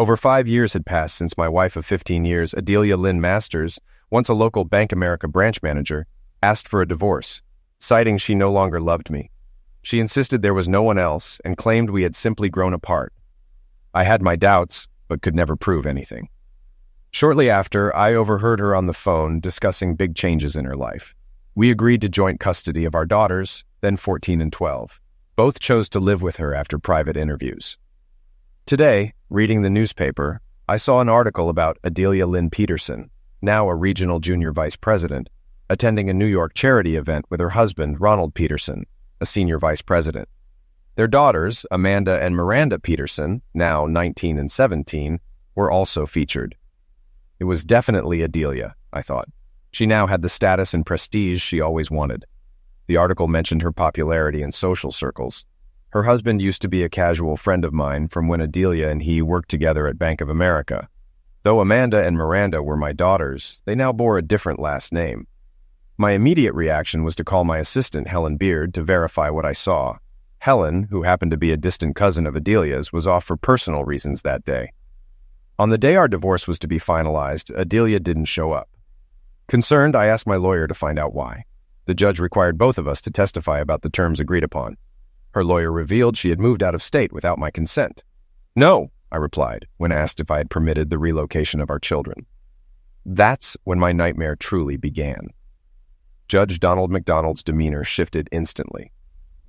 Over 5 years had passed since my wife of 15 years, Adelia Lynn Masters, once a local Bank America branch manager, asked for a divorce, citing she no longer loved me. She insisted there was no one else and claimed we had simply grown apart. I had my doubts, but could never prove anything. Shortly after, I overheard her on the phone discussing big changes in her life. We agreed to joint custody of our daughters, then 14 and 12. Both chose to live with her after private interviews. Today, reading the newspaper, I saw an article about Adelia Lynn Peterson, now a regional junior vice president, attending a New York charity event with her husband, Ronald Peterson, a senior vice president. Their daughters, Amanda and Miranda Peterson, now 19 and 17, were also featured. It was definitely Adelia, I thought. She now had the status and prestige she always wanted. The article mentioned her popularity in social circles. Her husband used to be a casual friend of mine from when Adelia and he worked together at Bank of America. Though Amanda and Miranda were my daughters, they now bore a different last name. My immediate reaction was to call my assistant, Helen Beard, to verify what I saw. Helen, who happened to be a distant cousin of Adelia's, was off for personal reasons that day. On the day our divorce was to be finalized, Adelia didn't show up. Concerned, I asked my lawyer to find out why. The judge required both of us to testify about the terms agreed upon. Her lawyer revealed she had moved out of state without my consent. No, I replied, when asked if I had permitted the relocation of our children. That's when my nightmare truly began. Judge Donald McDonald's demeanor shifted instantly.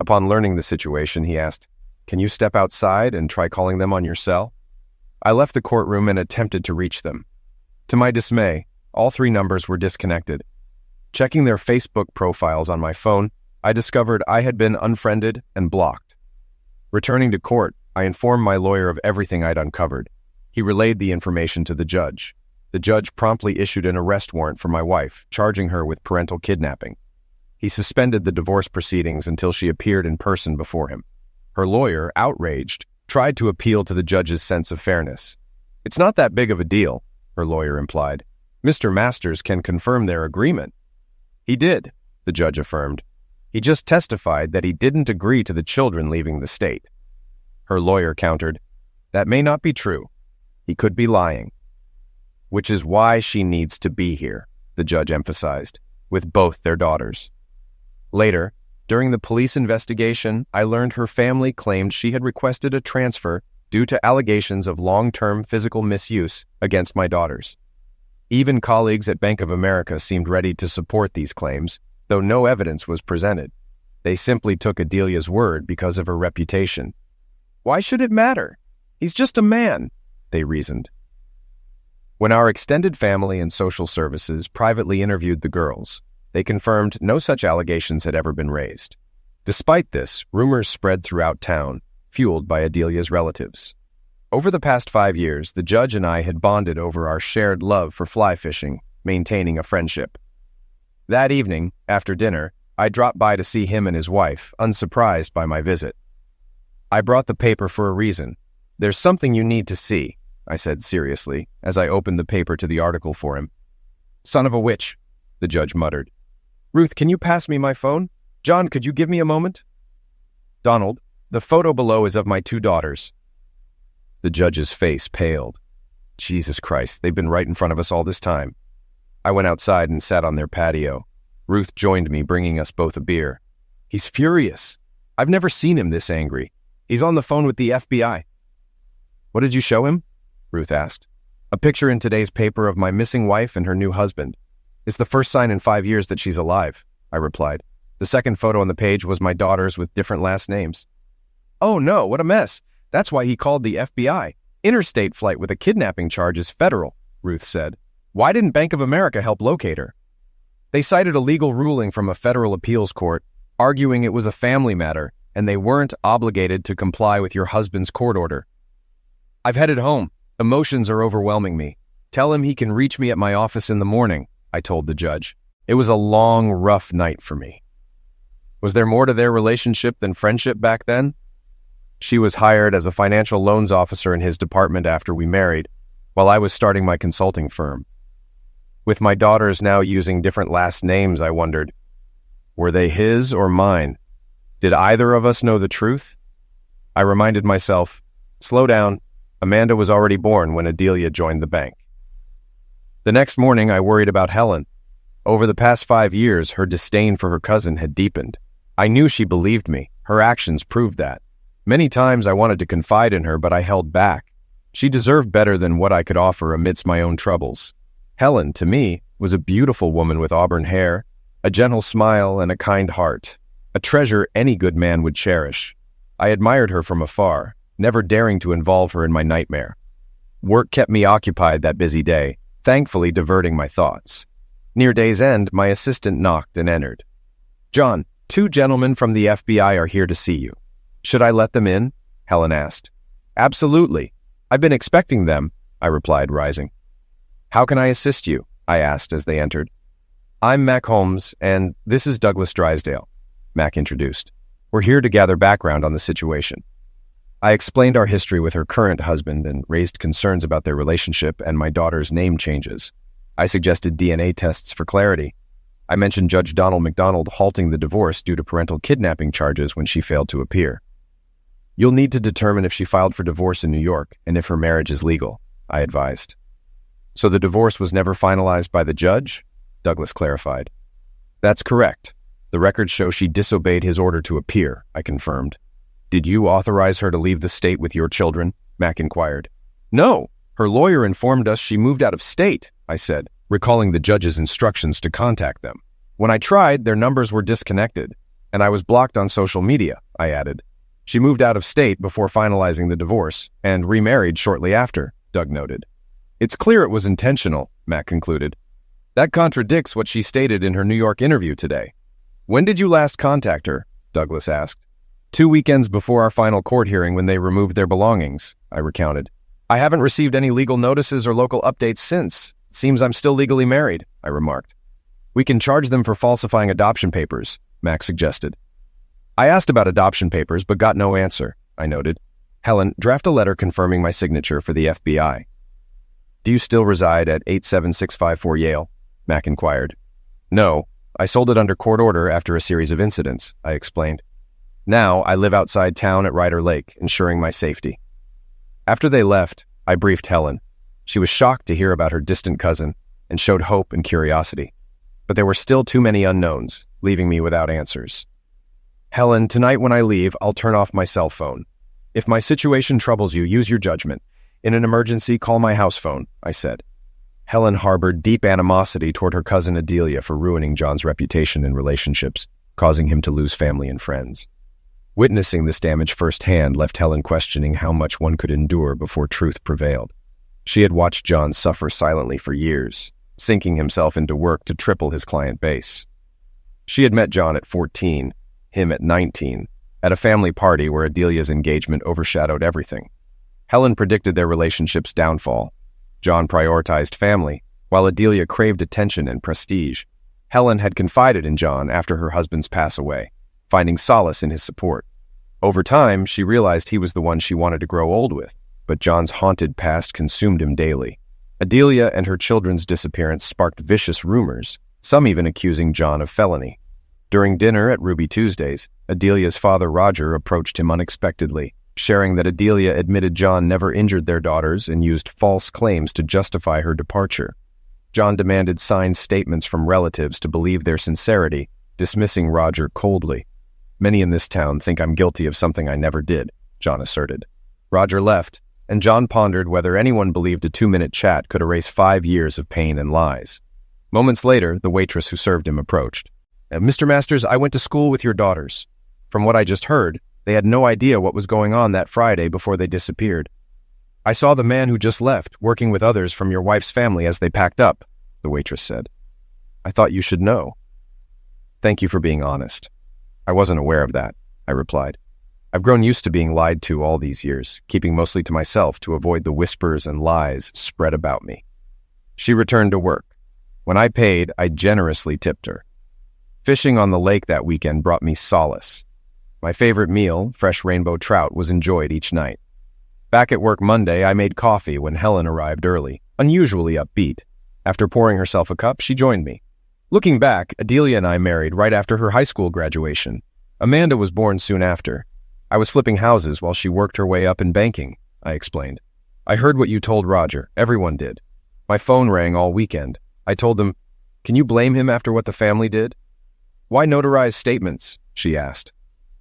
Upon learning the situation, he asked, "Can you step outside and try calling them on your cell?" I left the courtroom and attempted to reach them. To my dismay, all 3 numbers were disconnected. Checking their Facebook profiles on my phone, I discovered I had been unfriended and blocked. Returning to court, I informed my lawyer of everything I'd uncovered. He relayed the information to the judge. The judge promptly issued an arrest warrant for my wife, charging her with parental kidnapping. He suspended the divorce proceedings until she appeared in person before him. Her lawyer, outraged, tried to appeal to the judge's sense of fairness. "It's not that big of a deal," her lawyer implied. "Mr. Masters can confirm their agreement." "He did," the judge affirmed. "He just testified that he didn't agree to the children leaving the state." Her lawyer countered, "That may not be true. He could be lying." "Which is why she needs to be here," the judge emphasized, "with both their daughters." Later, during the police investigation, I learned her family claimed she had requested a transfer due to allegations of long-term physical misuse against my daughters. Even colleagues at Bank of America seemed ready to support these claims, though no evidence was presented. They simply took Adelia's word because of her reputation. "Why should it matter? He's just a man," they reasoned. When our extended family and social services privately interviewed the girls, they confirmed no such allegations had ever been raised. Despite this, rumors spread throughout town, fueled by Adelia's relatives. Over the past 5 years, the judge and I had bonded over our shared love for fly fishing, maintaining a friendship. That evening, after dinner, I dropped by to see him and his wife, unsurprised by my visit. "I brought the paper for a reason. There's something you need to see," I said seriously, as I opened the paper to the article for him. "Son of a witch," the judge muttered. "Ruth, can you pass me my phone? John, could you give me a moment?" "Donald, the photo below is of my 2 daughters." The judge's face paled. Jesus Christ, they've been right in front of us all this time. I went outside and sat on their patio. Ruth joined me, bringing us both a beer. "He's furious. I've never seen him this angry. He's on the phone with the FBI. "What did you show him?" Ruth asked. "A picture in today's paper of my missing wife and her new husband. It's the first sign in 5 years that she's alive," I replied. "The second photo on the page was my daughters with different last names." "Oh no, what a mess. That's why he called the FBI. Interstate flight with a kidnapping charge is federal," Ruth said. "Why didn't Bank of America help locate her?" "They cited a legal ruling from a federal appeals court, arguing it was a family matter, and they weren't obligated to comply with your husband's court order." "I've headed home. Emotions are overwhelming me. Tell him he can reach me at my office in the morning," I told the judge. It was a long, rough night for me. Was there more to their relationship than friendship back then? She was hired as a financial loans officer in his department after we married, while I was starting my consulting firm. With my daughters now using different last names, I wondered, were they his or mine? Did either of us know the truth? I reminded myself, slow down, Amanda was already born when Adelia joined the bank. The next morning, I worried about Helen. Over the past 5 years, her disdain for her cousin had deepened. I knew she believed me. Her actions proved that. Many times I wanted to confide in her, but I held back. She deserved better than what I could offer amidst my own troubles. Helen, to me, was a beautiful woman with auburn hair, a gentle smile, and a kind heart, a treasure any good man would cherish. I admired her from afar, never daring to involve her in my nightmare. Work kept me occupied that busy day, thankfully diverting my thoughts. Near day's end, my assistant knocked and entered. "John, 2 gentlemen from the FBI are here to see you." "Should I let them in?" Helen asked. "Absolutely. I've been expecting them," I replied, rising. "How can I assist you?" I asked as they entered. "I'm Mac Holmes, and this is Douglas Drysdale," Mac introduced. "We're here to gather background on the situation." I explained our history with her current husband and raised concerns about their relationship and my daughter's name changes. I suggested DNA tests for clarity. I mentioned Judge Donald McDonald halting the divorce due to parental kidnapping charges when she failed to appear. "You'll need to determine if she filed for divorce in New York and if her marriage is legal," I advised. "So the divorce was never finalized by the judge?" Douglas clarified. "That's correct. The records show she disobeyed his order to appear," I confirmed. "Did you authorize her to leave the state with your children?" Mac inquired. "No. Her lawyer informed us she moved out of state," I said, recalling the judge's instructions to contact them. "When I tried, their numbers were disconnected, and I was blocked on social media," I added. "She moved out of state before finalizing the divorce and remarried shortly after," Doug noted. "It's clear it was intentional," Mac concluded. "That contradicts what she stated in her New York interview today." "When did you last contact her?" Douglas asked. 2 weekends before our final court hearing when they removed their belongings," I recounted. "I haven't received any legal notices or local updates since. It seems I'm still legally married," I remarked. "We can charge them for falsifying adoption papers," Max suggested. I asked about adoption papers but got no answer, I noted. "Helen, draft a letter confirming my signature for the FBI." "Do you still reside at 87654 Yale?" Mac inquired. "No, I sold it under court order after a series of incidents," I explained. "Now I live outside town at Ryder Lake, ensuring my safety." After they left, I briefed Helen. She was shocked to hear about her distant cousin and showed hope and curiosity. But there were still too many unknowns, leaving me without answers. "Helen, tonight when I leave, I'll turn off my cell phone. If my situation troubles you, use your judgment. In an emergency, call my house phone," I said. Helen harbored deep animosity toward her cousin Adelia for ruining John's reputation in relationships, causing him to lose family and friends. Witnessing this damage firsthand left Helen questioning how much one could endure before truth prevailed. She had watched John suffer silently for years, sinking himself into work to triple his client base. She had met John at 14, him at 19, at a family party where Adelia's engagement overshadowed everything. Helen predicted their relationship's downfall. John prioritized family, while Adelia craved attention and prestige. Helen had confided in John after her husband's pass away, finding solace in his support. Over time, she realized he was the one she wanted to grow old with, but John's haunted past consumed him daily. Adelia and her children's disappearance sparked vicious rumors, some even accusing John of felony. During dinner at Ruby Tuesdays, Adelia's father Roger approached him unexpectedly, sharing that Adelia admitted John never injured their daughters and used false claims to justify her departure. John demanded signed statements from relatives to believe their sincerity, dismissing Roger coldly. "Many in this town think I'm guilty of something I never did," John asserted. Roger left, and John pondered whether anyone believed a 2-minute chat could erase 5 years of pain and lies. Moments later, the waitress who served him approached. "Mr. Masters, I went to school with your daughters. From what I just heard, they had no idea what was going on that Friday before they disappeared. I saw the man who just left, working with others from your wife's family as they packed up," the waitress said. "I thought you should know." "Thank you for being honest. I wasn't aware of that," I replied. "I've grown used to being lied to all these years, keeping mostly to myself to avoid the whispers and lies spread about me." She returned to work. When I paid, I generously tipped her. Fishing on the lake that weekend brought me solace. My favorite meal, fresh rainbow trout, was enjoyed each night. Back at work Monday, I made coffee when Helen arrived early, unusually upbeat. After pouring herself a cup, she joined me. Looking back, Adelia and I married right after her high school graduation. Amanda was born soon after. I was flipping houses while she worked her way up in banking, I explained. I heard what you told Roger. Everyone did. My phone rang all weekend. I told them, can you blame him after what the family did? Why notarize statements? She asked.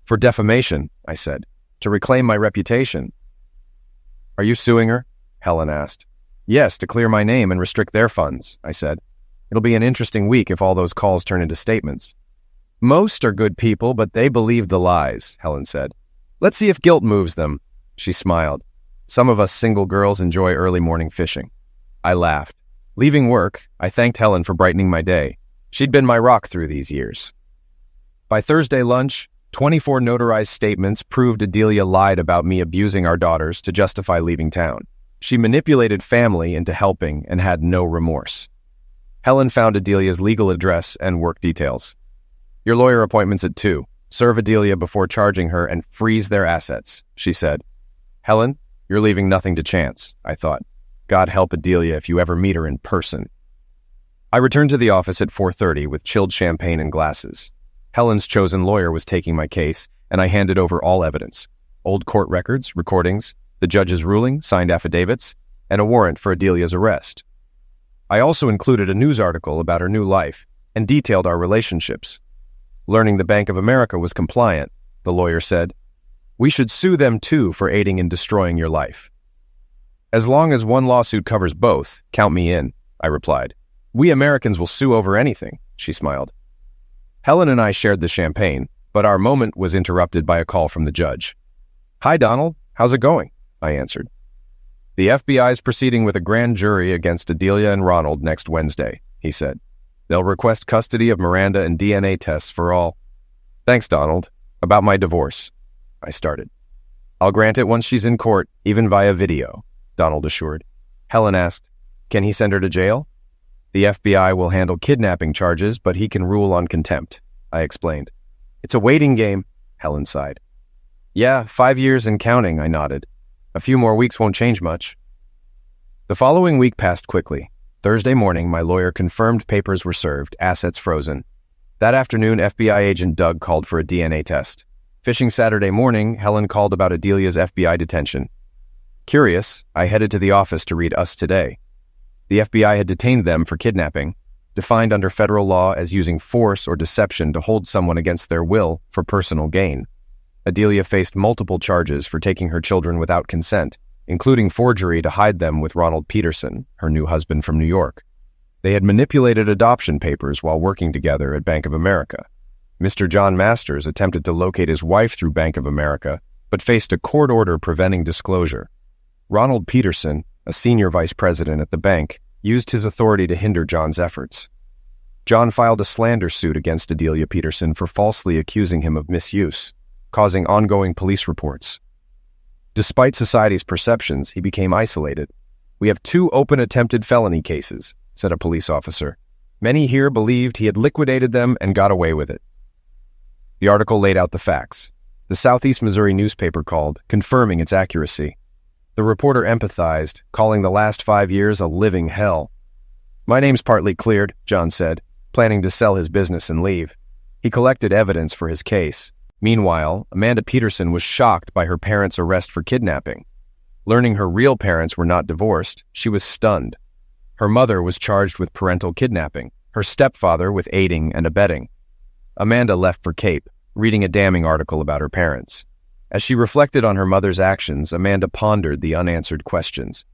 For defamation, I said, to reclaim my reputation. Are you suing her? Helen asked. Yes, to clear my name and restrict their funds, I said. It'll be an interesting week if all those calls turn into statements. Most are good people, but they believe the lies, Helen said. Let's see if guilt moves them. She smiled. Some of us single girls enjoy early morning fishing. I laughed. Leaving work, I thanked Helen for brightening my day. She'd been my rock through these years. By Thursday lunch, 24 notarized statements proved Adelia lied about me abusing our daughters to justify leaving town. She manipulated family into helping and had no remorse. Helen found Adelia's legal address and work details. Your lawyer appointment's at 2. Serve Adelia before charging her and freeze their assets, she said. Helen, you're leaving nothing to chance, I thought. God help Adelia if you ever meet her in person. I returned to the office at 4:30 with chilled champagne and glasses. Helen's chosen lawyer was taking my case, and I handed over all evidence. Old court records, recordings, the judge's ruling, signed affidavits, and a warrant for Adelia's arrest. I also included a news article about her new life and detailed our relationships. Learning the Bank of America was compliant, the lawyer said, we should sue them too for aiding in destroying your life. As long as one lawsuit covers both, count me in, I replied. We Americans will sue over anything, she smiled. Helen and I shared the champagne, but our moment was interrupted by a call from the judge. Hi, Donald. How's it going? I answered. The FBI's proceeding with a grand jury against Adelia and Ronald next Wednesday, he said. They'll request custody of Miranda and DNA tests for all. Thanks, Donald. About my divorce, I started. I'll grant it once she's in court, even via video, Donald assured. Helen asked, can he send her to jail? The FBI will handle kidnapping charges, but he can rule on contempt, I explained. It's a waiting game, Helen sighed. Yeah, 5 years and counting, I nodded. A few more weeks won't change much. The following week passed quickly. Thursday morning, my lawyer confirmed papers were served, assets frozen. That afternoon, FBI agent Doug called for a DNA test. Fishing Saturday morning, Helen called about Adelia's FBI detention. Curious, I headed to the office to read Us Today. The FBI had detained them for kidnapping, defined under federal law as using force or deception to hold someone against their will for personal gain. Adelia faced multiple charges for taking her children without consent, including forgery to hide them with Ronald Peterson, her new husband from New York. They had manipulated adoption papers while working together at Bank of America. Mr. John Masters attempted to locate his wife through Bank of America, but faced a court order preventing disclosure. Ronald Peterson, a senior vice president at the bank, used his authority to hinder John's efforts. John filed a slander suit against Adelia Peterson for falsely accusing him of misuse, causing ongoing police reports. Despite society's perceptions, he became isolated. We have 2 open attempted felony cases, said a police officer. Many here believed he had liquidated them and got away with it. The article laid out the facts. The Southeast Missouri newspaper called, confirming its accuracy. The reporter empathized, calling the last 5 years a living hell. My name's partly cleared, John said, planning to sell his business and leave. He collected evidence for his case. Meanwhile, Amanda Peterson was shocked by her parents' arrest for kidnapping. Learning her real parents were not divorced, she was stunned. Her mother was charged with parental kidnapping, her stepfather with aiding and abetting. Amanda left for Cape, reading a damning article about her parents. As she reflected on her mother's actions, Amanda pondered the unanswered questions.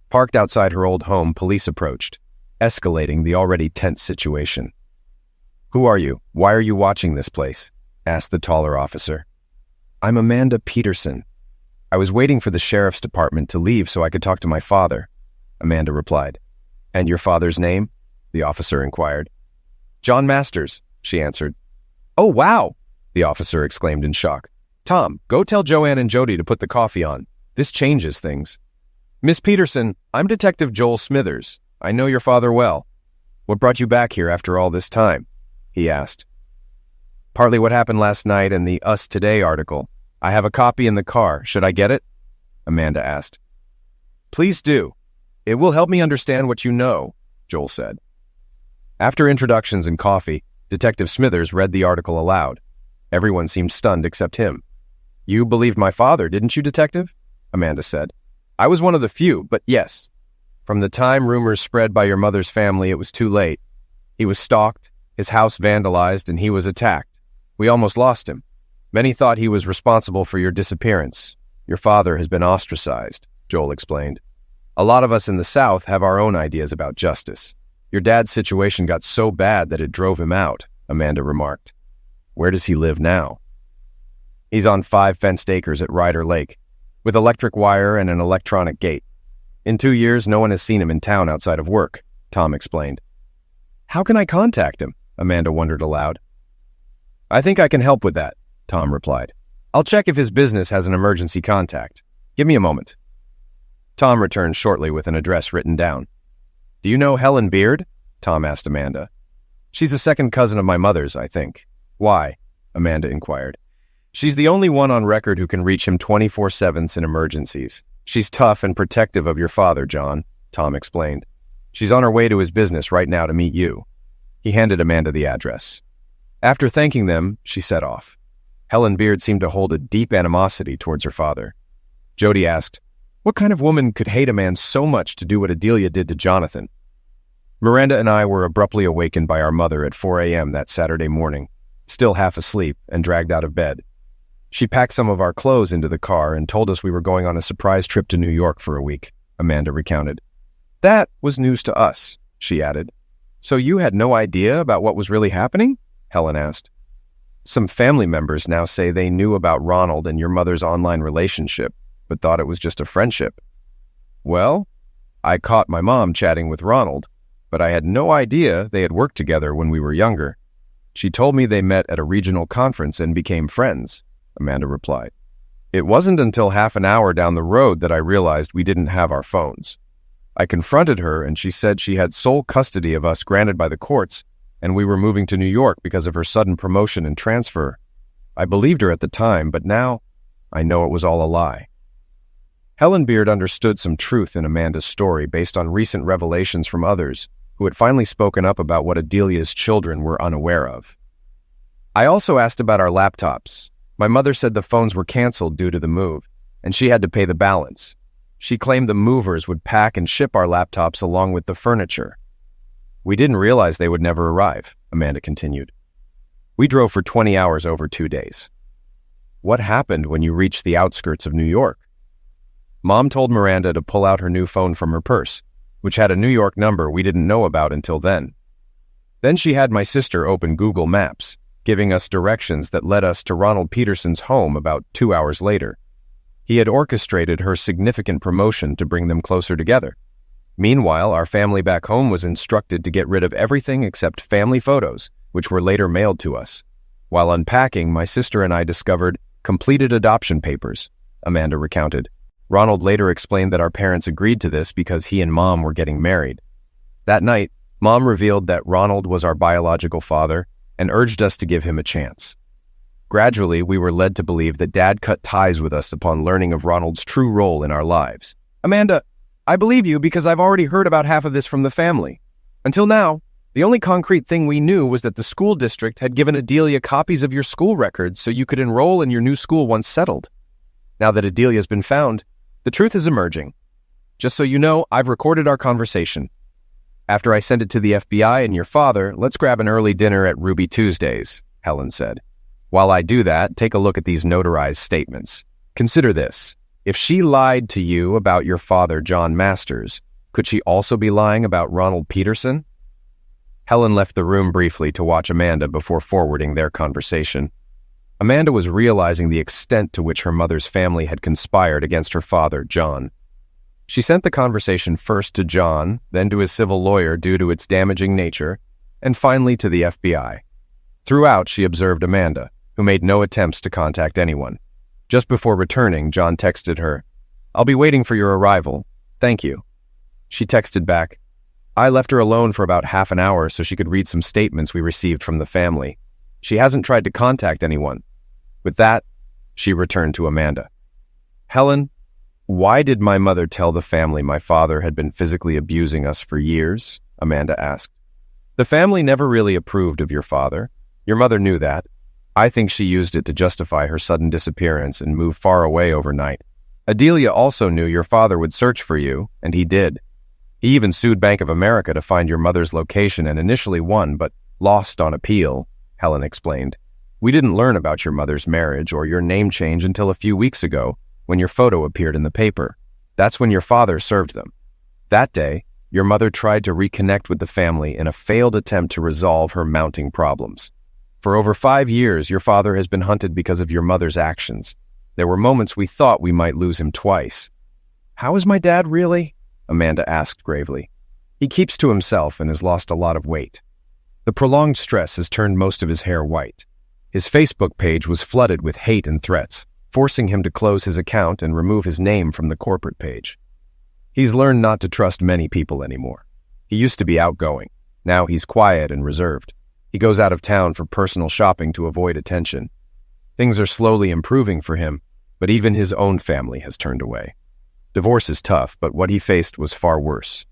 Parked outside her old home, police approached, escalating the already tense situation. Who are you? Why are you watching this place? Asked the taller officer. I'm Amanda Peterson. I was waiting for the sheriff's department to leave so I could talk to my father, Amanda replied. And your father's name? The officer inquired. John Masters, she answered. Oh, wow, the officer exclaimed in shock. Tom, go tell Joanne and Jody to put the coffee on. This changes things. Miss Peterson, I'm Detective Joel Smithers. I know your father well. What brought you back here after all this time? He asked. Partly what happened last night and the Us Today article. I have a copy in the car. Should I get it? Amanda asked. Please do. It will help me understand what you know, Joel said. After introductions and coffee, Detective Smithers read the article aloud. Everyone seemed stunned except him. You believed my father, didn't you, Detective? Amanda said. I was one of the few, but yes. From the time rumors spread by your mother's family, it was too late. He was stalked, his house vandalized, and he was attacked. We almost lost him. Many thought he was responsible for your disappearance. Your father has been ostracized, Joel explained. A lot of us in the South have our own ideas about justice. Your dad's situation got so bad that it drove him out, Amanda remarked. Where does he live now? He's on 5 fenced acres at Ryder Lake, with electric wire and an electronic gate. In 2 years, no one has seen him in town outside of work, Tom explained. How can I contact him? Amanda wondered aloud. I think I can help with that, Tom replied. I'll check if his business has an emergency contact. Give me a moment. Tom returned shortly with an address written down. Do you know Helen Beard? Tom asked Amanda. She's a second cousin of my mother's, I think. Why? Amanda inquired. She's the only one on record who can reach him 24/7 in emergencies. She's tough and protective of your father, John, Tom explained. She's on her way to his business right now to meet you. He handed Amanda the address. After thanking them, she set off. Helen Beard seemed to hold a deep animosity towards her father. Jody asked, what kind of woman could hate a man so much to do what Adelia did to Jonathan? Miranda and I were abruptly awakened by our mother at 4 a.m. that Saturday morning, still half asleep and dragged out of bed. She packed some of our clothes into the car and told us we were going on a surprise trip to New York for a week, Amanda recounted. That was news to us, she added. So you had no idea about what was really happening? Helen asked. Some family members now say they knew about Ronald and your mother's online relationship, but thought it was just a friendship. Well, I caught my mom chatting with Ronald, but I had no idea they had worked together when we were younger. She told me they met at a regional conference and became friends, Amanda replied. It wasn't until half an hour down the road that I realized we didn't have our phones. I confronted her and she said she had sole custody of us granted by the courts and we were moving to New York because of her sudden promotion and transfer. I believed her at the time, but now I know it was all a lie. Helen Beard understood some truth in Amanda's story based on recent revelations from others who had finally spoken up about what Adelia's children were unaware of. I also asked about our laptops. My mother said the phones were canceled due to the move, and she had to pay the balance. She claimed the movers would pack and ship our laptops along with the furniture. We didn't realize they would never arrive, Amanda continued. We drove for 20 hours over 2 days. What happened when you reached the outskirts of New York? Mom told Miranda to pull out her new phone from her purse, which had a New York number we didn't know about until then. Then she had my sister open Google Maps, giving us directions that led us to Ronald Peterson's home about 2 hours later. He had orchestrated her significant promotion to bring them closer together. Meanwhile, our family back home was instructed to get rid of everything except family photos, which were later mailed to us. While unpacking, my sister and I discovered completed adoption papers, Amanda recounted. Ronald later explained that our parents agreed to this because he and Mom were getting married. That night, Mom revealed that Ronald was our biological father and urged us to give him a chance. Gradually, we were led to believe that Dad cut ties with us upon learning of Ronald's true role in our lives. Amanda, I believe you because I've already heard about half of this from the family. Until now, the only concrete thing we knew was that the school district had given Adelia copies of your school records so you could enroll in your new school once settled. Now that Adelia's been found, the truth is emerging. Just so you know, I've recorded our conversation. After I send it to the FBI and your father, let's grab an early dinner at Ruby Tuesdays, Helen said. While I do that, take a look at these notarized statements. Consider this. If she lied to you about your father, John Masters, could she also be lying about Ronald Peterson? Helen left the room briefly to watch Amanda before forwarding their conversation. Amanda was realizing the extent to which her mother's family had conspired against her father, John. She sent the conversation first to John, then to his civil lawyer due to its damaging nature, and finally to the FBI. Throughout, she observed Amanda, who made no attempts to contact anyone. Just before returning, John texted her, "I'll be waiting for your arrival. Thank you." She texted back, "I left her alone for about half an hour so she could read some statements we received from the family. She hasn't tried to contact anyone." With that, she returned to Amanda. "Helen, why did my mother tell the family my father had been physically abusing us for years?" Amanda asked. "The family never really approved of your father. Your mother knew that. I think she used it to justify her sudden disappearance and move far away overnight. Adelia also knew your father would search for you, and he did. He even sued Bank of America to find your mother's location and initially won, but lost on appeal, Helen explained. We didn't learn about your mother's marriage or your name change until a few weeks ago, when your photo appeared in the paper. That's when your father served them. That day, your mother tried to reconnect with the family in a failed attempt to resolve her mounting problems. For over 5 years, your father has been hunted because of your mother's actions. There were moments we thought we might lose him twice. How is my dad really? Amanda asked gravely. He keeps to himself and has lost a lot of weight. The prolonged stress has turned most of his hair white. His Facebook page was flooded with hate and threats, forcing him to close his account and remove his name from the corporate page. He's learned not to trust many people anymore. He used to be outgoing. Now he's quiet and reserved. He goes out of town for personal shopping to avoid attention. Things are slowly improving for him, but even his own family has turned away. Divorce is tough, but what he faced was far worse.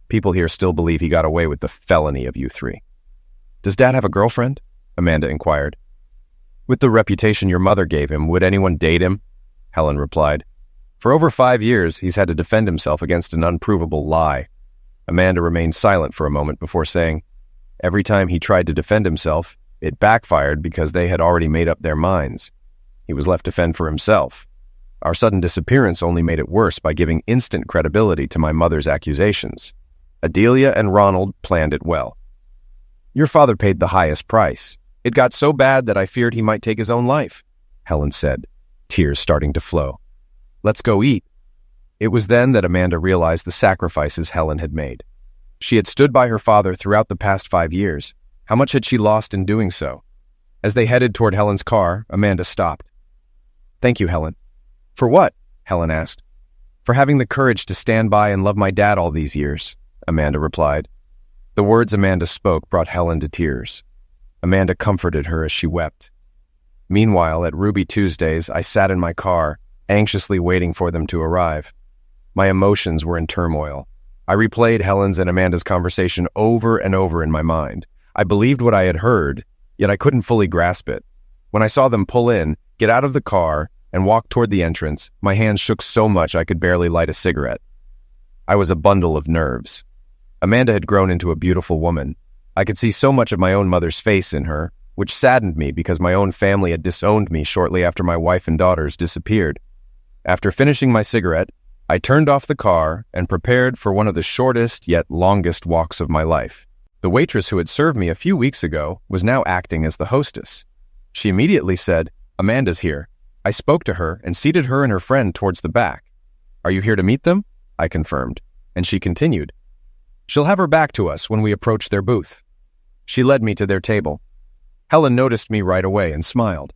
People here still believe he got away with the felony of you three. Does Dad have a girlfriend? Amanda inquired. With the reputation your mother gave him, would anyone date him? Helen replied. For over 5 years, he's had to defend himself against an unprovable lie. Amanda remained silent for a moment before saying, every time he tried to defend himself, it backfired because they had already made up their minds. He was left to fend for himself. Our sudden disappearance only made it worse by giving instant credibility to my mother's accusations. Adelia and Ronald planned it well. Your father paid the highest price. It got so bad that I feared he might take his own life, Helen said, tears starting to flow. Let's go eat. It was then that Amanda realized the sacrifices Helen had made. She had stood by her father throughout the past 5 years. How much had she lost in doing so? As they headed toward Helen's car, Amanda stopped. Thank you, Helen. For what? Helen asked. For having the courage to stand by and love my dad all these years, Amanda replied. The words Amanda spoke brought Helen to tears. Amanda comforted her as she wept. Meanwhile, at Ruby Tuesdays, I sat in my car, anxiously waiting for them to arrive. My emotions were in turmoil. I replayed Helen's and Amanda's conversation over and over in my mind. I believed what I had heard, yet I couldn't fully grasp it. When I saw them pull in, get out of the car, and walk toward the entrance, my hands shook so much I could barely light a cigarette. I was a bundle of nerves. Amanda had grown into a beautiful woman. I could see so much of my own mother's face in her, which saddened me because my own family had disowned me shortly after my wife and daughters disappeared. After finishing my cigarette, I turned off the car and prepared for one of the shortest yet longest walks of my life. The waitress who had served me a few weeks ago was now acting as the hostess. She immediately said, Amanda's here. I spoke to her and seated her and her friend towards the back. Are you here to meet them? I confirmed, and she continued. She'll have her back to us when we approach their booth. She led me to their table. Helen noticed me right away and smiled.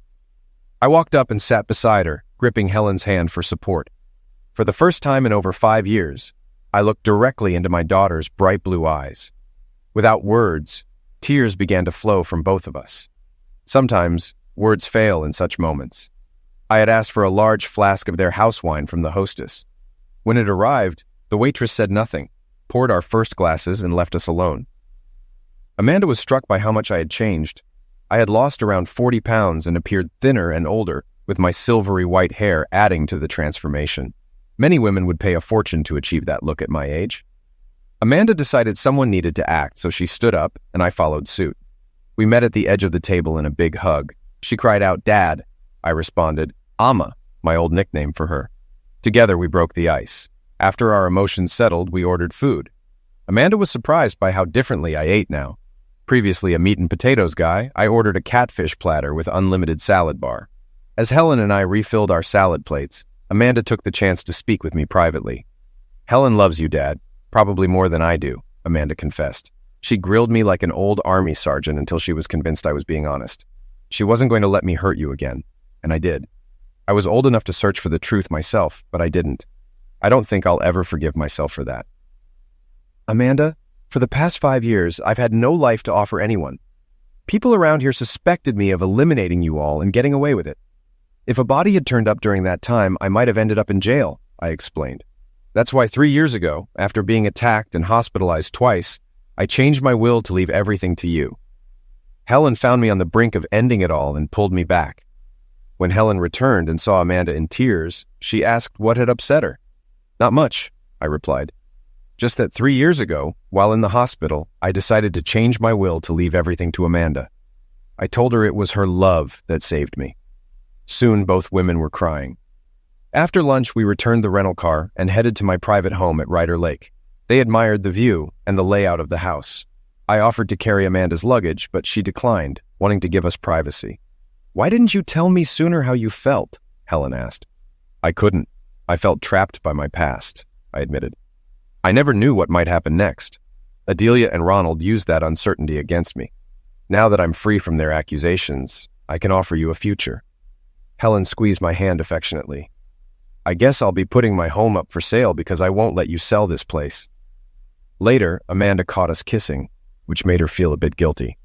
I walked up and sat beside her, gripping Helen's hand for support. For the first time in over 5 years, I looked directly into my daughter's bright blue eyes. Without words, tears began to flow from both of us. Sometimes, words fail in such moments. I had asked for a large flask of their house wine from the hostess. When it arrived, the waitress said nothing, poured our first glasses, and left us alone. Amanda was struck by how much I had changed. I had lost around 40 pounds and appeared thinner and older, with my silvery white hair adding to the transformation. Many women would pay a fortune to achieve that look at my age. Amanda decided someone needed to act, so she stood up, and I followed suit. We met at the edge of the table in a big hug. She cried out, Dad. I responded, Amma, my old nickname for her. Together we broke the ice. After our emotions settled, we ordered food. Amanda was surprised by how differently I ate now. Previously a meat and potatoes guy, I ordered a catfish platter with unlimited salad bar. As Helen and I refilled our salad plates, Amanda took the chance to speak with me privately. Helen loves you, Dad. Probably more than I do, Amanda confessed. She grilled me like an old army sergeant until she was convinced I was being honest. She wasn't going to let me hurt you again, and I did. I was old enough to search for the truth myself, but I didn't. I don't think I'll ever forgive myself for that. Amanda, for the past 5 years, I've had no life to offer anyone. People around here suspected me of eliminating you all and getting away with it. If a body had turned up during that time, I might have ended up in jail, I explained. That's why 3 years ago, after being attacked and hospitalized twice, I changed my will to leave everything to you. Helen found me on the brink of ending it all and pulled me back. When Helen returned and saw Amanda in tears, she asked what had upset her. "Not much," I replied. "Just that 3 years ago, while in the hospital, I decided to change my will to leave everything to Amanda. I told her it was her love that saved me." Soon both women were crying. After lunch, we returned the rental car and headed to my private home at Ryder Lake. They admired the view and the layout of the house. I offered to carry Amanda's luggage, but she declined, wanting to give us privacy. "Why didn't you tell me sooner how you felt?" Helen asked. "I couldn't. I felt trapped by my past," I admitted. "I never knew what might happen next. Adelia and Ronald used that uncertainty against me. Now that I'm free from their accusations, I can offer you a future." Helen squeezed my hand affectionately. "I guess I'll be putting my home up for sale because I won't let you sell this place." Later, Amanda caught us kissing, which made her feel a bit guilty.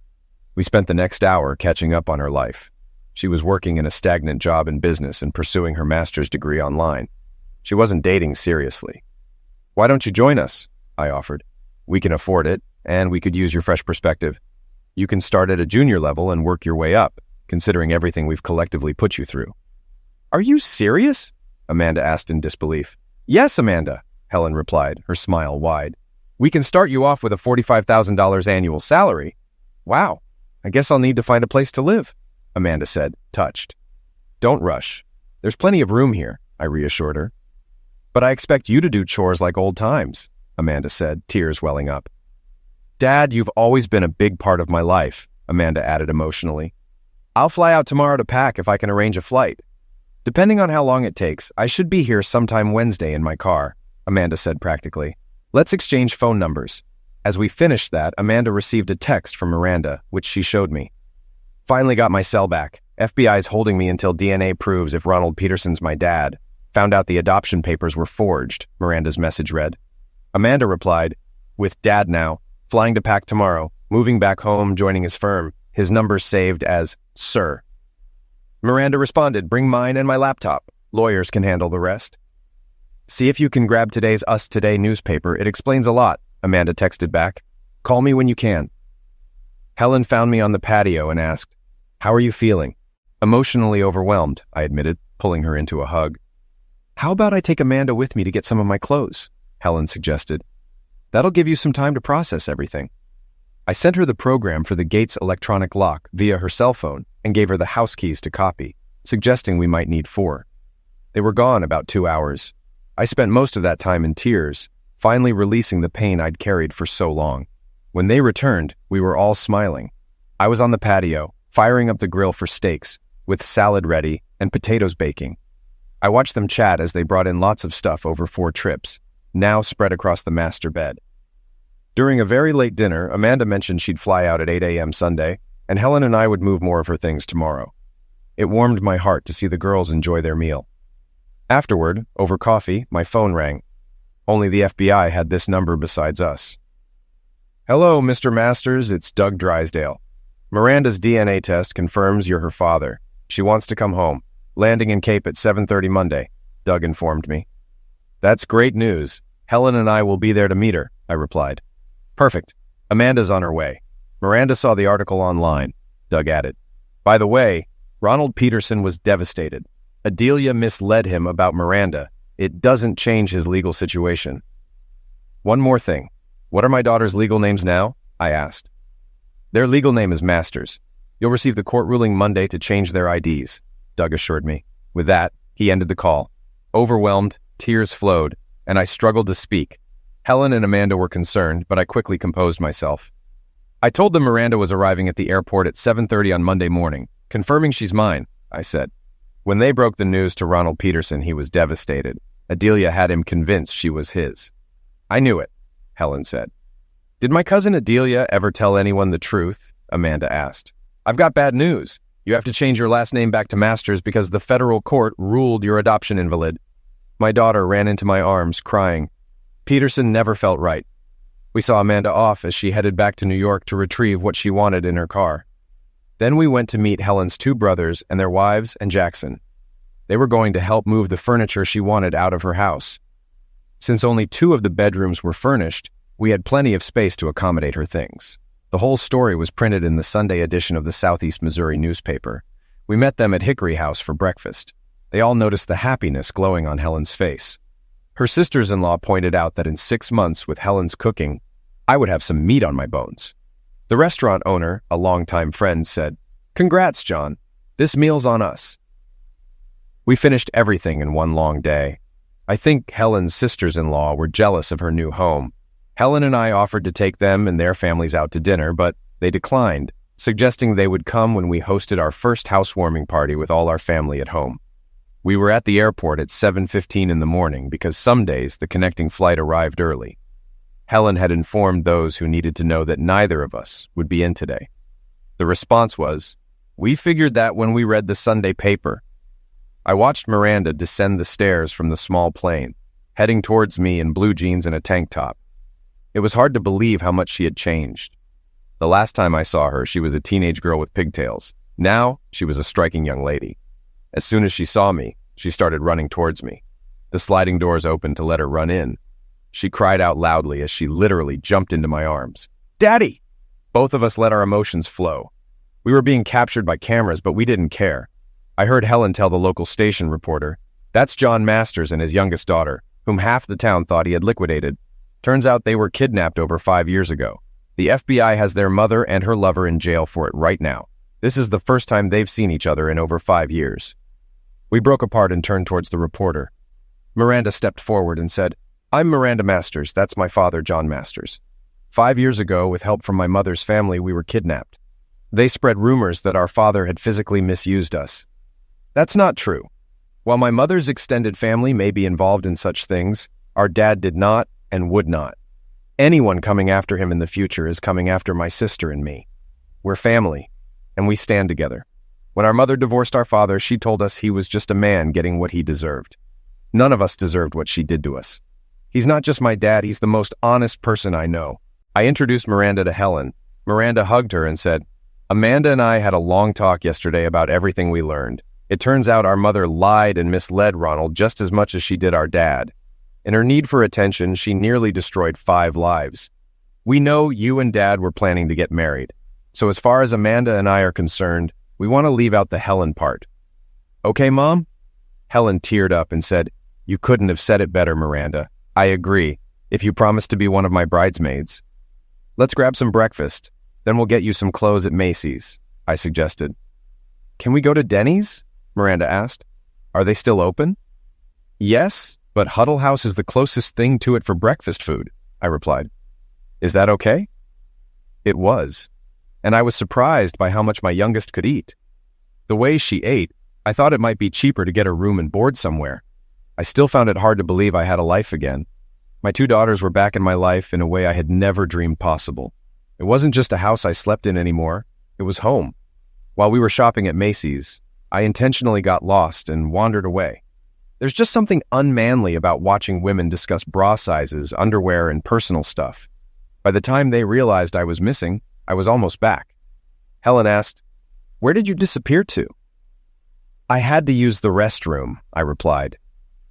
We spent the next hour catching up on her life. She was working in a stagnant job in business and pursuing her master's degree online. She wasn't dating seriously. "Why don't you join us?" I offered. "We can afford it, and we could use your fresh perspective. You can start at a junior level and work your way up, considering everything we've collectively put you through." "Are you serious?" Amanda asked in disbelief. "Yes, Amanda," Helen replied, her smile wide. "We can start you off with a $45,000 annual salary." "Wow, I guess I'll need to find a place to live," Amanda said, touched. "Don't rush. There's plenty of room here," I reassured her. "But I expect you to do chores like old times," Amanda said, tears welling up. "Dad, you've always been a big part of my life," Amanda added emotionally. "I'll fly out tomorrow to pack if I can arrange a flight. Depending on how long it takes, I should be here sometime Wednesday in my car," Amanda said practically. "Let's exchange phone numbers." As we finished that, Amanda received a text from Miranda, which she showed me. "Finally got my cell back. FBI's holding me until DNA proves if Ronald Peterson's my dad. Found out the adoption papers were forged," Miranda's message read. Amanda replied, "With Dad now, flying to pack tomorrow, moving back home, joining his firm. His number saved as Sir." Miranda responded, "Bring mine and my laptop. Lawyers can handle the rest." "See if you can grab today's Us Today newspaper. It explains a lot," Amanda texted back. "Call me when you can." Helen found me on the patio and asked, "How are you feeling?" "Emotionally overwhelmed," I admitted, pulling her into a hug. "How about I take Amanda with me to get some of my clothes?" Helen suggested. "That'll give you some time to process everything." I sent her the program for the gate's electronic lock via her cell phone and gave her the house keys to copy, suggesting we might need 4. They were gone about 2 hours. I spent most of that time in tears, finally releasing the pain I'd carried for so long. When they returned, we were all smiling. I was on the patio, firing up the grill for steaks, with salad ready and potatoes baking. I watched them chat as they brought in lots of stuff over 4 trips, now spread across the master bed. During a very late dinner, Amanda mentioned she'd fly out at 8 a.m. Sunday, and Helen and I would move more of her things tomorrow. It warmed my heart to see the girls enjoy their meal. Afterward, over coffee, my phone rang. Only the FBI had this number besides us. "Hello, Mr. Masters, it's Doug Drysdale. Miranda's DNA test confirms you're her father. She wants to come home, landing in Cape at 7:30 Monday," Doug informed me. "That's great news. Helen and I will be there to meet her," I replied. "Perfect. Amanda's on her way. Miranda saw the article online," Doug added. "By the way, Ronald Peterson was devastated. Adelia misled him about Miranda. It doesn't change his legal situation." "One more thing. What are my daughter's legal names now?" I asked. "Their legal name is Masters. You'll receive the court ruling Monday to change their IDs," Doug assured me. With that, he ended the call. Overwhelmed, tears flowed, and I struggled to speak. Helen and Amanda were concerned, but I quickly composed myself. "I told them Miranda was arriving at the airport at 7:30 on Monday morning, confirming she's mine," I said. When they broke the news to Ronald Peterson, he was devastated. Adelia had him convinced she was his. "I knew it," Helen said. "Did my cousin Adelia ever tell anyone the truth?" Amanda asked. "I've got bad news. You have to change your last name back to Masters because the federal court ruled you're adoption invalid." My daughter ran into my arms, crying. Peterson never felt right. We saw Amanda off as she headed back to New York to retrieve what she wanted in her car. Then we went to meet Helen's 2 brothers and their wives and Jackson. They were going to help move the furniture she wanted out of her house. Since only 2 of the bedrooms were furnished, we had plenty of space to accommodate her things. The whole story was printed in the Sunday edition of the Southeast Missouri newspaper, We met them at Hickory House for breakfast. They all noticed the happiness glowing on Helen's face. Her sisters-in-law pointed out that in 6 months with Helen's cooking, I would have some meat on my bones. The restaurant owner, a longtime friend, said, "Congrats, John. This meal's on us." We finished everything in one long day. I think Helen's sisters-in-law were jealous of her new home. Helen and I offered to take them and their families out to dinner, but they declined, suggesting they would come when we hosted our first housewarming party with all our family at home. We were at the airport at 7:15 in the morning because some days the connecting flight arrived early. Helen had informed those who needed to know that neither of us would be in today. The response was, "We figured that when we read the Sunday paper." I watched Miranda descend the stairs from the small plane, heading towards me in blue jeans and a tank top. It was hard to believe how much she had changed. The last time I saw her, she was a teenage girl with pigtails. Now, she was a striking young lady. As soon as she saw me, she started running towards me. The sliding doors opened to let her run in. She cried out loudly as she literally jumped into my arms. "Daddy!" Both of us let our emotions flow. We were being captured by cameras, but we didn't care. I heard Helen tell the local station reporter, "That's John Masters and his youngest daughter, whom half the town thought he had liquidated. Turns out they were kidnapped over 5 years ago. The FBI has their mother and her lover in jail for it right now. This is the first time they've seen each other in over 5 years." We broke apart and turned towards the reporter. Miranda stepped forward and said, "I'm Miranda Masters. That's my father, John Masters. 5 years ago, with help from my mother's family, we were kidnapped. They spread rumors that our father had physically misused us. That's not true. While my mother's extended family may be involved in such things, our dad did not and would not. Anyone coming after him in the future is coming after my sister and me. We're family, and we stand together. When our mother divorced our father, she told us he was just a man getting what he deserved. None of us deserved what she did to us. He's not just my dad, he's the most honest person I know." I introduced Miranda to Helen. Miranda hugged her and said, "Amanda and I had a long talk yesterday about everything we learned. It turns out our mother lied and misled Ronald just as much as she did our dad. In her need for attention, she nearly destroyed 5 lives. We know you and Dad were planning to get married. So as far as Amanda and I are concerned, we want to leave out the Helen part." "Okay, Mom?" Helen teared up and said, "You couldn't have said it better, Miranda. I agree, if you promise to be one of my bridesmaids." "Let's grab some breakfast. Then we'll get you some clothes at Macy's," I suggested. "Can we go to Denny's?" Miranda asked. "Are they still open?" "Yes, but Huddle House is the closest thing to it for breakfast food," I replied. "Is that okay?" It was, and I was surprised by how much my youngest could eat. The way she ate, I thought it might be cheaper to get a room and board somewhere. I still found it hard to believe I had a life again. My 2 daughters were back in my life in a way I had never dreamed possible. It wasn't just a house I slept in anymore, it was home. While we were shopping at Macy's, I intentionally got lost and wandered away. There's just something unmanly about watching women discuss bra sizes, underwear, and personal stuff. By the time they realized I was missing, I was almost back. Helen asked, "Where did you disappear to?" "I had to use the restroom," I replied.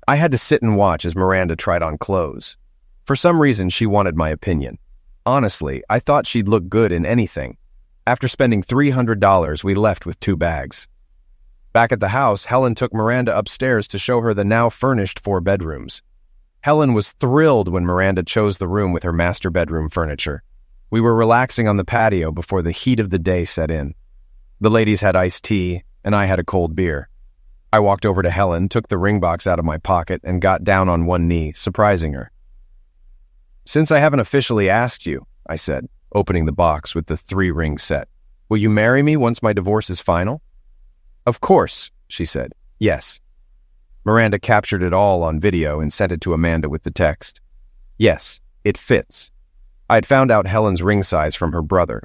I had to sit and watch as Miranda tried on clothes. For some reason, she wanted my opinion. Honestly, I thought she'd look good in anything. After spending $300, we left with 2 bags. Back at the house, Helen took Miranda upstairs to show her the now furnished 4 bedrooms. Helen was thrilled when Miranda chose the room with her master bedroom furniture. We were relaxing on the patio before the heat of the day set in. The ladies had iced tea, and I had a cold beer. I walked over to Helen, took the ring box out of my pocket, and got down on one knee, surprising her. "Since I haven't officially asked you," I said, opening the box with the 3-ring set, "will you marry me once my divorce is final?" "Of course," she said. "Yes." Miranda captured it all on video and sent it to Amanda with the text. "Yes, it fits." I had found out Helen's ring size from her brother.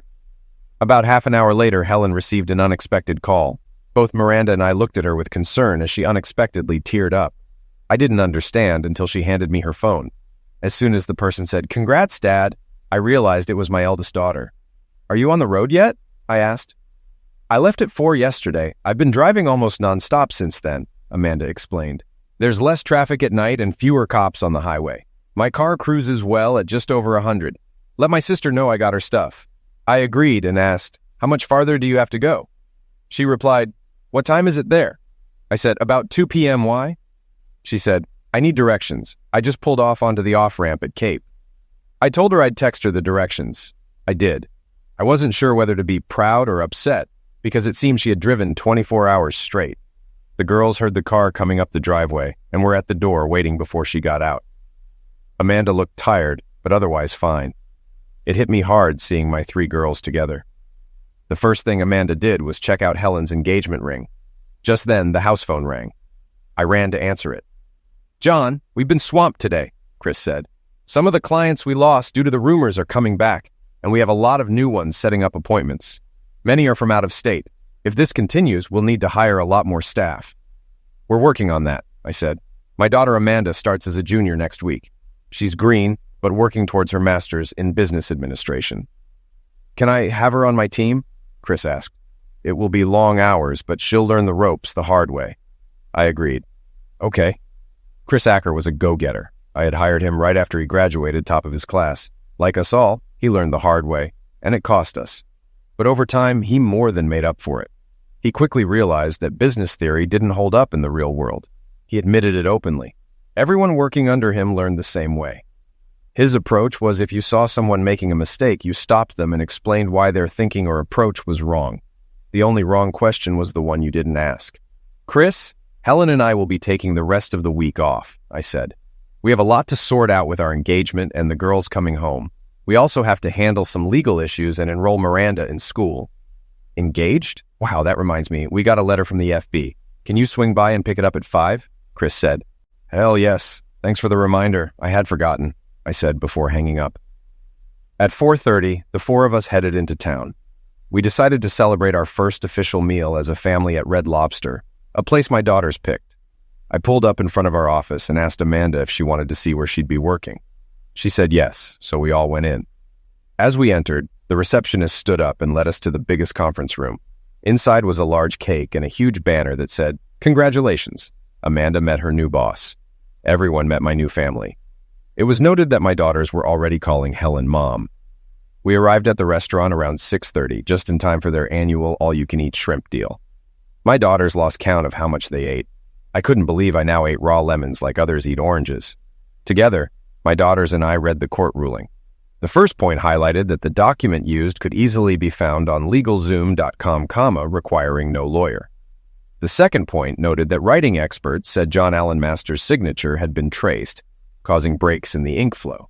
About half an hour later, Helen received an unexpected call. Both Miranda and I looked at her with concern as she unexpectedly teared up. I didn't understand until she handed me her phone. As soon as the person said, "Congrats, Dad," I realized it was my eldest daughter. "Are you on the road yet?" I asked. "I left at 4 yesterday. I've been driving almost nonstop since then," Amanda explained. "There's less traffic at night and fewer cops on the highway. My car cruises well at just over 100. Let my sister know I got her stuff." I agreed and asked, "How much farther do you have to go?" She replied, What time is it there? I said, about 2 p.m. Why? She said, I need directions. I just pulled off onto the off-ramp at Cape. I told her I'd text her the directions. I did. I wasn't sure whether to be proud or upset, because it seemed she had driven 24 hours straight. The girls heard the car coming up the driveway and were at the door waiting before she got out. Amanda looked tired, but otherwise fine. It hit me hard seeing my 3 girls together. The first thing Amanda did was check out Helen's engagement ring. Just then, the house phone rang. I ran to answer it. John, we've been swamped today, Chris said. Some of the clients we lost due to the rumors are coming back, and we have a lot of new ones setting up appointments. Many are from out of state. If this continues, we'll need to hire a lot more staff. We're working on that, I said. My daughter Amanda starts as a junior next week. She's green, but working towards her master's in business administration. Can I have her on my team? Chris asked. It will be long hours, but she'll learn the ropes the hard way. I agreed. Okay. Chris Acker was a go-getter. I had hired him right after he graduated top of his class. Like us all, he learned the hard way, and it cost us. But over time, he more than made up for it. He quickly realized that business theory didn't hold up in the real world. He admitted it openly. Everyone working under him learned the same way. His approach was if you saw someone making a mistake, you stopped them and explained why their thinking or approach was wrong. The only wrong question was the one you didn't ask. Chris, Helen and I will be taking the rest of the week off, I said. We have a lot to sort out with our engagement and the girls coming home. We also have to handle some legal issues and enroll Miranda in school. Engaged? Wow, that reminds me. We got a letter from the FB. Can you swing by and pick it up at 5? Chris said. Hell yes. Thanks for the reminder. I had forgotten, I said before hanging up. At 4:30, the 4 of us headed into town. We decided to celebrate our first official meal as a family at Red Lobster, a place my daughters picked. I pulled up in front of our office and asked Amanda if she wanted to see where she'd be working. She said yes, so we all went in. As we entered, the receptionist stood up and led us to the biggest conference room. Inside was a large cake and a huge banner that said, "Congratulations, Amanda met her new boss." Everyone met my new family. It was noted that my daughters were already calling Helen Mom. We arrived at the restaurant around 6:30, just in time for their annual all-you-can-eat shrimp deal. My daughters lost count of how much they ate. I couldn't believe I now ate raw lemons like others eat oranges. Together, my daughters and I read the court ruling. The first point highlighted that the document used could easily be found on LegalZoom.com, requiring no lawyer. The second point noted that writing experts said John Allen Masters' signature had been traced, causing breaks in the ink flow.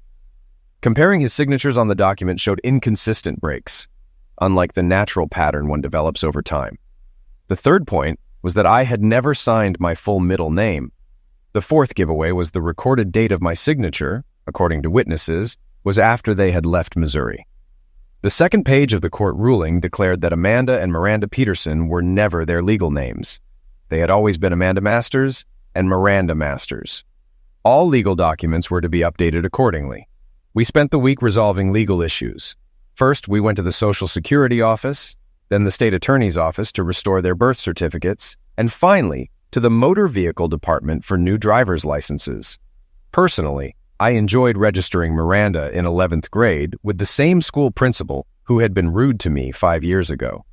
Comparing his signatures on the document showed inconsistent breaks, unlike the natural pattern one develops over time. The third point was that I had never signed my full middle name. The fourth giveaway was the recorded date of my signature, according to witnesses, was after they had left Missouri. The second page of the court ruling declared that Amanda and Miranda Peterson were never their legal names. They had always been Amanda Masters and Miranda Masters. All legal documents were to be updated accordingly. We spent the week resolving legal issues. First, we went to the Social Security office, then the state attorney's office to restore their birth certificates, and finally, to the motor vehicle department for new driver's licenses. Personally, I enjoyed registering Miranda in 11th grade with the same school principal who had been rude to me 5 years ago.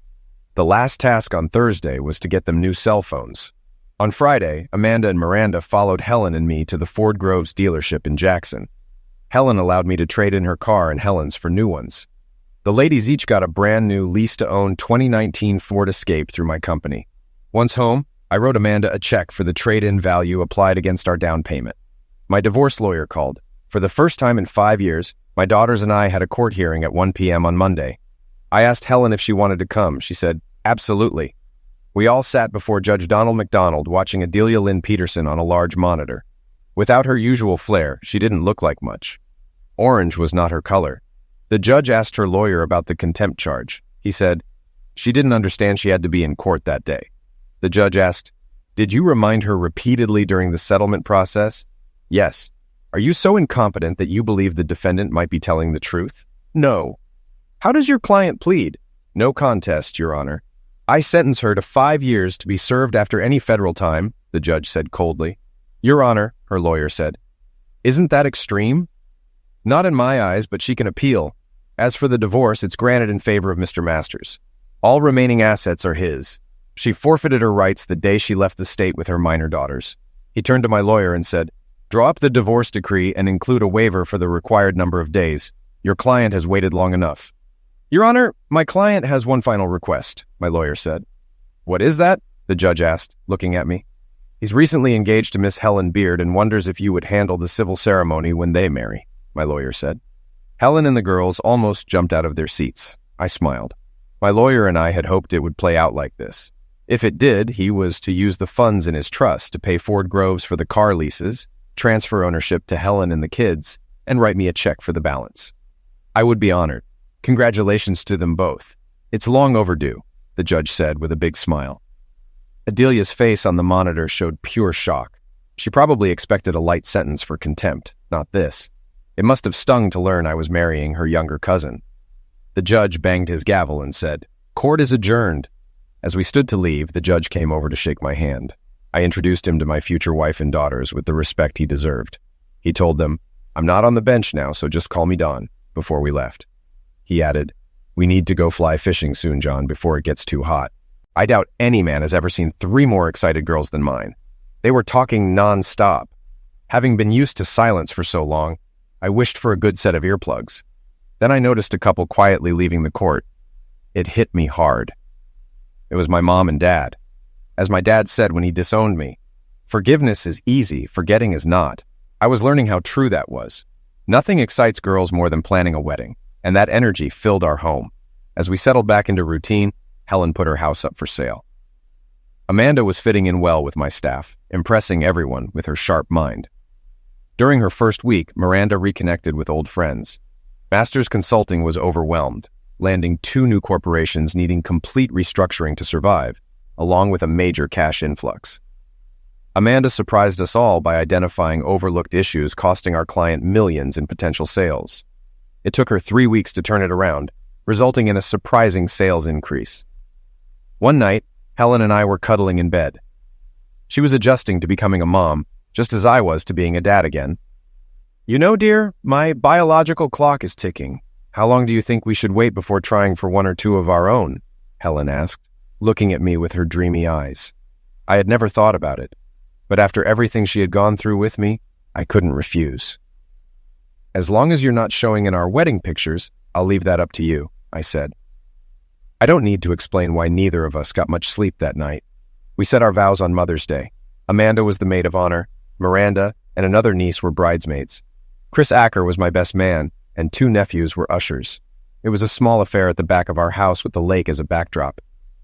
The last task on Thursday was to get them new cell phones. On Friday, Amanda and Miranda followed Helen and me to the Ford Groves dealership in Jackson. Helen allowed me to trade in her car and Helen's for new ones. The ladies each got a brand new lease-to-own 2019 Ford Escape through my company. Once home, I wrote Amanda a check for the trade-in value applied against our down payment. My divorce lawyer called. For the first time in 5 years, my daughters and I had a court hearing at 1 p.m. on Monday. I asked Helen if she wanted to come. She said, absolutely. We all sat before Judge Donald McDonald watching Adelia Lynn Peterson on a large monitor. Without her usual flair, she didn't look like much. Orange was not her color. The judge asked her lawyer about the contempt charge. He said, she didn't understand she had to be in court that day. The judge asked, did you remind her repeatedly during the settlement process? Yes. Are you so incompetent that you believe the defendant might be telling the truth? No. How does your client plead? No contest, Your Honor. I sentence her to 5 years to be served after any federal time, the judge said coldly. Your Honor, her lawyer said. Isn't that extreme? Not in my eyes, but she can appeal. As for the divorce, it's granted in favor of Mr. Masters. All remaining assets are his. She forfeited her rights the day she left the state with her minor daughters. He turned to my lawyer and said, "Draw up the divorce decree and include a waiver for the required number of days. Your client has waited long enough." "Your Honor, my client has one final request," my lawyer said. "What is that?" the judge asked, looking at me. "He's recently engaged to Miss Helen Beard and wonders if you would handle the civil ceremony when they marry," my lawyer said. Helen and the girls almost jumped out of their seats. I smiled. My lawyer and I had hoped it would play out like this. If it did, he was to use the funds in his trust to pay Ford Groves for the car leases, transfer ownership to Helen and the kids, and write me a check for the balance. I would be honored. Congratulations to them both. It's long overdue, the judge said with a big smile. Adelia's face on the monitor showed pure shock. She probably expected a light sentence for contempt, not this. It must have stung to learn I was marrying her younger cousin. The judge banged his gavel and said, "Court is adjourned." As we stood to leave, the judge came over to shake my hand. I introduced him to my future wife and daughters with the respect he deserved. He told them, "I'm not on the bench now, so just call me Don," before we left. He added, "We need to go fly fishing soon, John, before it gets too hot." I doubt any man has ever seen 3 more excited girls than mine. They were talking non-stop. Having been used to silence for so long, I wished for a good set of earplugs. Then I noticed a couple quietly leaving the court. It hit me hard. It was my mom and dad. As my dad said when he disowned me, "Forgiveness is easy, forgetting is not." I was learning how true that was. Nothing excites girls more than planning a wedding, and that energy filled our home. As we settled back into routine, Helen put her house up for sale. Amanda was fitting in well with my staff, impressing everyone with her sharp mind. During her first week, Miranda reconnected with old friends. Masters Consulting was overwhelmed, landing 2 new corporations needing complete restructuring to survive, along with a major cash influx. Amanda surprised us all by identifying overlooked issues costing our client millions in potential sales. It took her 3 weeks to turn it around, resulting in a surprising sales increase. One night, Helen and I were cuddling in bed. She was adjusting to becoming a mom, just as I was to being a dad again. "You know, dear, my biological clock is ticking. How long do you think we should wait before trying for 1 or 2 of our own?" Helen asked, looking at me with her dreamy eyes. I had never thought about it, but after everything she had gone through with me, I couldn't refuse. "As long as you're not showing in our wedding pictures, I'll leave that up to you," I said. I don't need to explain why neither of us got much sleep that night. We said our vows on Mother's Day. Amanda was the maid of honor, Miranda and another niece were bridesmaids. Chris Acker was my best man, and 2 nephews were ushers. It was a small affair at the back of our house with the lake as a backdrop.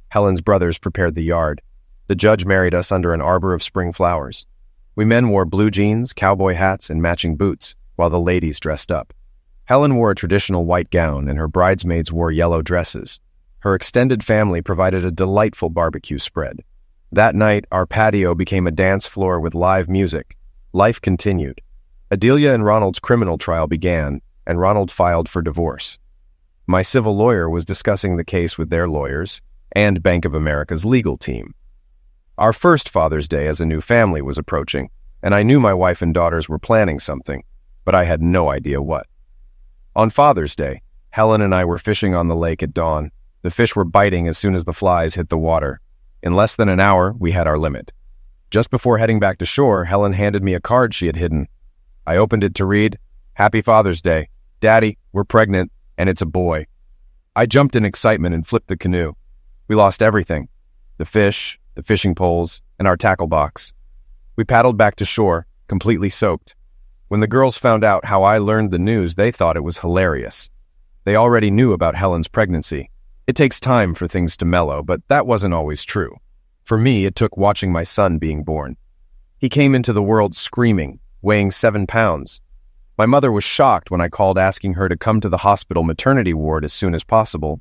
Helen's brothers prepared the yard. The judge married us under an arbor of spring flowers. We men wore blue jeans, cowboy hats, and matching boots, while the ladies dressed up. Helen wore a traditional white gown, and her bridesmaids wore yellow dresses. Her extended family provided a delightful barbecue spread. That night, our patio became a dance floor with live music. Life continued. Adelia and Ronald's criminal trial began, and Ronald filed for divorce. My civil lawyer was discussing the case with their lawyers and Bank of America's legal team. Our first Father's Day as a new family was approaching, and I knew my wife and daughters were planning something, but I had no idea what. On Father's Day, Helen and I were fishing on the lake at dawn. The fish were biting as soon as the flies hit the water. In less than an hour, we had our limit. Just before heading back to shore, Helen handed me a card she had hidden. I opened it to read, "Happy Father's Day. Daddy, we're pregnant, and it's a boy." I jumped in excitement and flipped the canoe. We lost everything. The fish, the fishing poles, and our tackle box. We paddled back to shore, completely soaked. When the girls found out how I learned the news, they thought it was hilarious. They already knew about Helen's pregnancy. It takes time for things to mellow, but that wasn't always true. For me, it took watching my son being born. He came into the world screaming, weighing 7 pounds. My mother was shocked when I called asking her to come to the hospital maternity ward as soon as possible.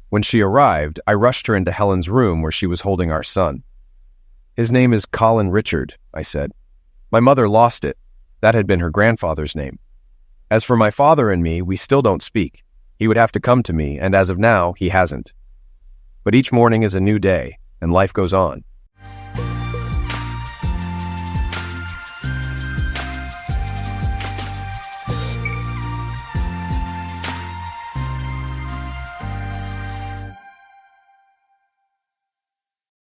When she arrived, I rushed her into Helen's room where she was holding our son. "His name is Colin Richard," I said. My mother lost it. That had been her grandfather's name. As for my father and me, we still don't speak. He would have to come to me, and as of now, he hasn't. But each morning is a new day, and life goes on.